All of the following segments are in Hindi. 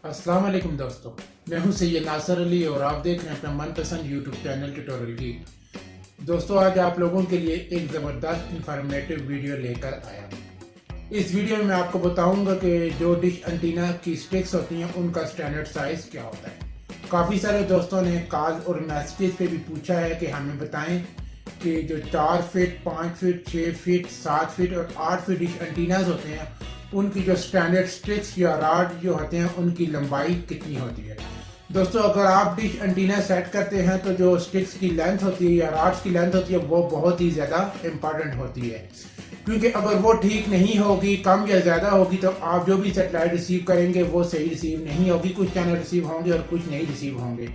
अस्सलाम वालेकुम दोस्तों, मैं हूं सैयद नासर अली और आप देख रहे हैं अपना मनपसंद यूट्यूब चैनल ट्यूटोरियल की। दोस्तों, आज आप लोगों के लिए एक ज़बरदस्त इंफॉर्मेटिव वीडियो लेकर आया हूं। इस वीडियो में मैं आपको बताऊंगा कि जो डिश एंटीना की स्टिक्स होती हैं उनका स्टैंडर्ड साइज़ क्या होता है। काफ़ी सारे दोस्तों ने कॉल और मैसेज पे भी पूछा है कि हमें बताएं कि जो 4 फीट, 5 फीट, 6 फीट, 7 फीट और 8 फीट डिश एंटीनाज होते हैं उनकी जो स्टैंडर्ड स्टिक्स या रॉड जो होते हैं उनकी लंबाई कितनी होती है। दोस्तों, अगर आप डिश एंटीना सेट करते हैं तो जो स्टिक्स की लेंथ होती है या रॉड्स की लेंथ होती है वो बहुत ही ज़्यादा इम्पॉर्टेंट होती है, क्योंकि अगर वो ठीक नहीं होगी, कम या ज़्यादा होगी, तो आप जो भी सेटेलाइट रिसीव करेंगे वो सही रिसीव नहीं होगी। कुछ चैनल रिसीव होंगे और कुछ नहीं रिसीव होंगे।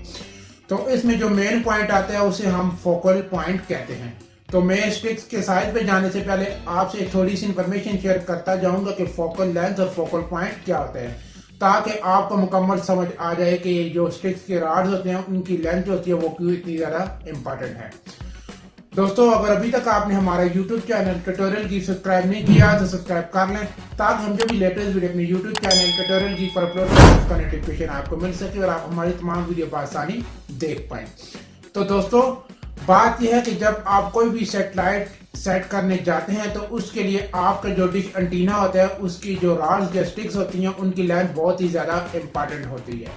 तो इसमें जो मेन पॉइंट आता है उसे हम फोकल पॉइंट कहते हैं। तो मैं स्टिक्स के साइज पे जाने से पहले आपसे थोड़ी सी इंफॉर्मेशन शेयर करता जाऊंगा कि फोकल लेंथ और फोकल पॉइंट क्या होता है, ताकि आपको मुकम्मल समझ आ जाए कि जो स्टिक्स के रॉड्स होते हैं उनकी लेंथ जो होती है वो क्यों इतनी ज़्यादा इंपॉर्टेंट है। दोस्तों, अगर अभी तक आपने हमारा यूट्यूब चैनल ट्यूटोरियल की सब्सक्राइब नहीं किया तो सब्सक्राइब कर लें, ताकि हम जो भी लेटेस्ट वीडियो अपने यूट्यूब चैनल ट्यूटोरियल की पर अपलोड करें उसका नोटिफिकेशन आपको मिल सके और आप हमारी तमाम वीडियो बआसानी देख पाएँ। तो दोस्तों, बात यह है कि जब आप कोई भी सेटेलाइट सेट करने जाते हैं तो उसके लिए आपका जो डिश एंटीना होता है उसकी जो रॉड्स या स्टिक्स होती हैं उनकी लेंथ बहुत ही ज़्यादा इम्पॉर्टेंट होती है।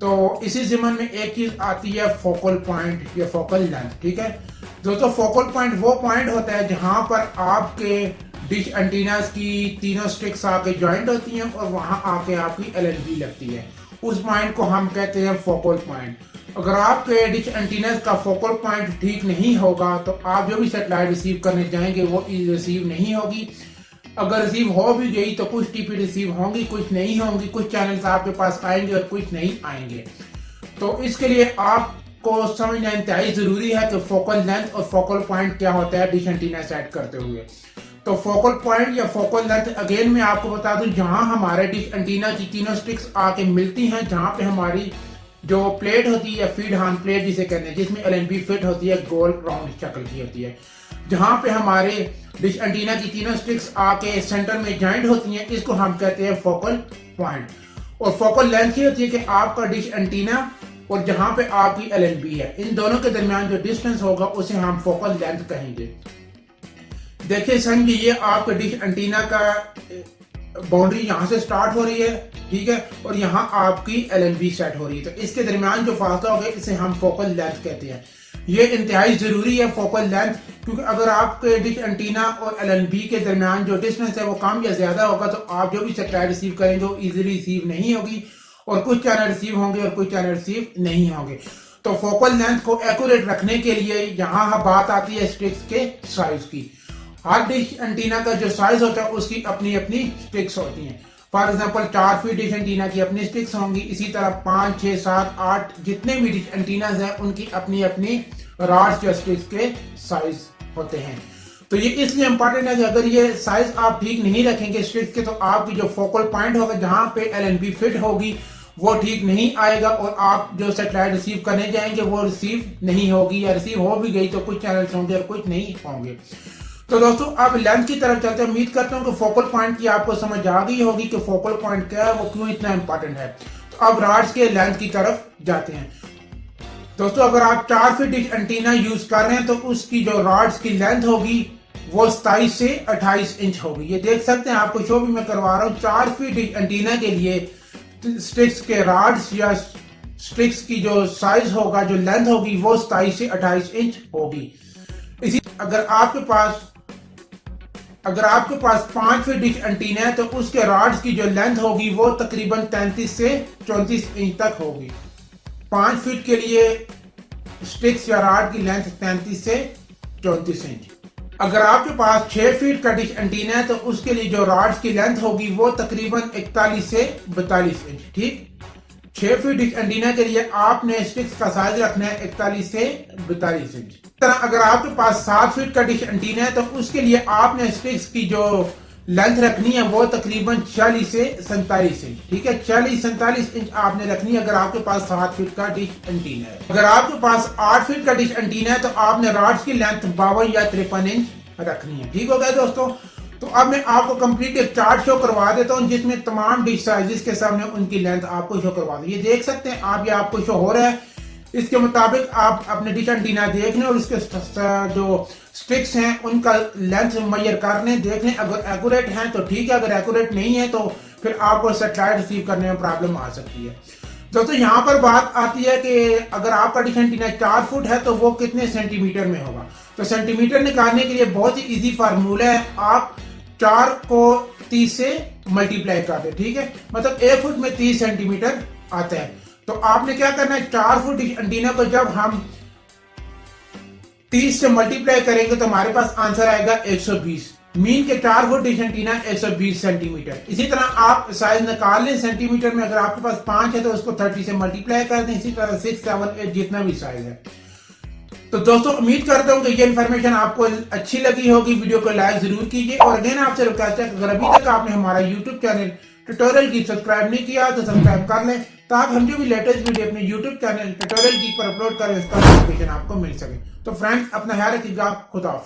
तो इसी ज़िम्मन में एक चीज़ आती है फोकल पॉइंट या फोकल लेंथ। ठीक है दोस्तों, फोकल पॉइंट वो पॉइंट होता है जहां पर आपके डिश एंटीनास की तीनों स्टिक्स आके ज्वाइंट होती हैं और वहां आके आपकी एलएनबी लगती है। उस पॉइंट को हम कहते हैं फोकल पॉइंट। अगर आपके डिश एंटीनास का फोकल पॉइंट ठीक नहीं होगा तो आप जो भी सेटेलाइट रिसीव करने जाएंगे वो रिसीव नहीं होगी। अगर रिसीव हो भी गई तो कुछ टीपी रिसीव होंगी, कुछ नहीं होंगी, कुछ चैनल्स आपके पास आएंगे और कुछ नहीं आएंगे। तो इसके लिए आपको समझना इंतहाई जरूरी है कि फोकल लेंथ और फोकल पॉइंट क्या होता है डिश एंटीना सेट करते हुए। तो फोकल पॉइंट या फोकल लेंथ अगेन मैं आपको बता दूं, जहां हमारे डिश एंटीना की तीनों स्टिक्स आके मिलती हैं, जहां पे हमारी जो प्लेट होती है, फीड हार्न प्लेट जिसे कहते हैं, जिसमें एलएनबी फिट होती है, गोल राउंड शक्ल की होती है, जहां पे हमारे डिश एंटीना की तीनों स्टिक्स आके सेंटर में ज्वाइंट होती हैं, इसको हम कहते हैं फोकल पॉइंट। और फोकल लेंथ ये होती है कि आपका डिश एंटीना और जहां पे आपकी एलएनबी है, इन दोनों के दरमियान जो डिस्टेंस होगा उसे हम फोकल लेंथ कहेंगे। देखिए समझिए, ये आपका डिश एंटीना का बाउंड्री यहाँ से स्टार्ट हो रही है, ठीक है, और यहाँ आपकी एलएनबी सेट हो रही है। तो इसके दरमियान जो फासला होगा इसे हम फोकल लेंथ कहते हैं। ये इंतहाई जरूरी है फोकल लेंथ, क्योंकि अगर आपके डिश एंटीना और एलएनबी के दरमियान जो डिस्टेंस है वो कम या ज्यादा होगा तो आप जो भी सेटेलाइट रिसीव करेंगे वो इजीली रिसीव नहीं होगी और कुछ चैनल रिसीव होंगे और कुछ चैनल रिसीव नहीं होंगे। तो फोकल लेंथ को एक्यूरेट रखने के लिए यहाँ बात आती है स्टिक्स के साइज की। हर डिश एंटीना का जो साइज होता है उसकी अपनी अपनी स्टिक्स होती हैं। For example 4 feet dish antenna की अपनी स्टिक्स होंगी, इसी तरह 5, 6, 7, 8 जितने भी डिश एंटीनाज हैं उनकी अपनी अपनी रॉड्स या स्टिक्स के साइज होते हैं। तो ये इसलिए इंपॉर्टेंट है कि अगर ये साइज आप ठीक नहीं रखेंगे स्टिक्स के तो आपकी जो फोकल पॉइंट होगा जहां पे एलएनबी फिट होगी वो ठीक नहीं आएगा और आप जो सेटेलाइट रिसीव करने जाएंगे वो रिसीव नहीं होगी, या रिसीव हो भी गई तो कुछ चैनल्स होंगे और कुछ नहीं होंगे। तो दोस्तों, अब लेंथ की तरफ चलते हैं। उम्मीद करता हूं कि फोकल पॉइंट की आपको समझ आ गई होगी कि फोकल पॉइंट क्या है, वो क्यों इतना इंपॉर्टेंट है। तो अब रॉड्स के लेंथ की तरफ जाते हैं। दोस्तों, अगर आप 4 फीट डिश एंटीना यूज कर रहे हैं तो उसकी जो रॉड्स की लेंथ होगी वो 27 से 28 इंच होगी। ये देख सकते हैं, आपको शो भी मैं करवा रहा हूँ। 4 फीट डिश एंटीना के लिए स्टिक्स के रॉड्स या स्टिक्स की जो साइज होगा, जो लेंथ होगी, वो 27 से 28 इंच होगी। इसी अगर आपके पास 5 फीट डिश एंटीना है तो उसके रॉड्स की जो लेंथ होगी वो तकरीबन 33 से 34 इंच तक होगी। 5 फीट के लिए स्टिक्स या रॉड की लेंथ 33 से 34 इंच। अगर आपके पास 6 फीट का डिश एंटीना है तो उसके लिए जो रॉड्स की लेंथ होगी वो तकरीबन 41 से 42 इंच। ठीक, 6 फीट डिश एंटीना के लिए आपने स्टिक्स का साइज रखना है 41 से 42 इंच। तरह अगर आपके पास 7 फीट का डिश एंटीना है तो उसके लिए आपने स्टिक्स की जो लेंथ रखनी है वो तकरीबन 46 से 47 इंच। ठीक है, 46-47 इंच आपने रखनी है अगर आपके पास 7 फीट का डिश एंटीना है। अगर आपके पास 8 फीट का डिश एंटीना है तो आपने रॉड्स की लेंथ 52 या 53 इंच रखनी है। ठीक हो गया दोस्तों। तो अब मैं आपको कंप्लीट एक चार्ट शो करवा देता हूं जिसमें तमाम डिश साइजेस के सामने उनकी लेंथ आपको शो करवा दूं। ये देख सकते हैं आप, ये आपको शो हो रहा है। इसके मुताबिक आप अपने डिश एंटीना देख लें और उसके जो स्टिक्स हैं उनका लेंथ मेजर कर लें, देख लें। अगर एक्यूरेट हैं तो ठीक है, अगर एक्यूरेट नहीं है तो फिर आपको सैटेलाइट रिसीव करने में प्रॉब्लम आ सकती है। दोस्तों यहाँ पर बात आती है कि अगर आपका डिश एंटीना 4 फुट है तो वो कितने सेंटीमीटर में होगा। तो सेंटीमीटर निकालने के लिए बहुत ही इजी फार्मूला है। आप 4 को 30 से मल्टीप्लाई कर दे, ठीक है, मतलब 1 फुट में 30 सेंटीमीटर आता है। तो आपने क्या करना है, 4 फुट एंटीना को जब हम 30 से मल्टीप्लाई करेंगे तो हमारे पास आंसर आएगा 120। मीन के 4 फुट डिश एंटीना 120 सेंटीमीटर। इसी तरह आप साइज निकाल लें सेंटीमीटर में। अगर आपके पास 5 है तो उसको 30 से मल्टीप्लाई कर दें। इसी तरह 6, 7, 8 जितना भी साइज है। तो दोस्तों उम्मीद करता हूं कि ये इन्फॉर्मेशन आपको अच्छी लगी होगी। वीडियो को लाइक जरूर कीजिए और अगेन आपसे रिक्वेस्ट है कि अगर अभी तक आपने हमारा यूट्यूब चैनल ट्यूटोरियल की सब्सक्राइब नहीं किया तो सब्सक्राइब कर लें, ताकि हम जो भी लेटेस्ट वीडियो अपने यूट्यूब चैनल ट्यूटोरियल की पर अपलोड करें उसका नोटिफिकेशन आपको मिल सके। तो फ्रेंड्स अपना ख्याल रखिएगा। खुदा हाफिज़।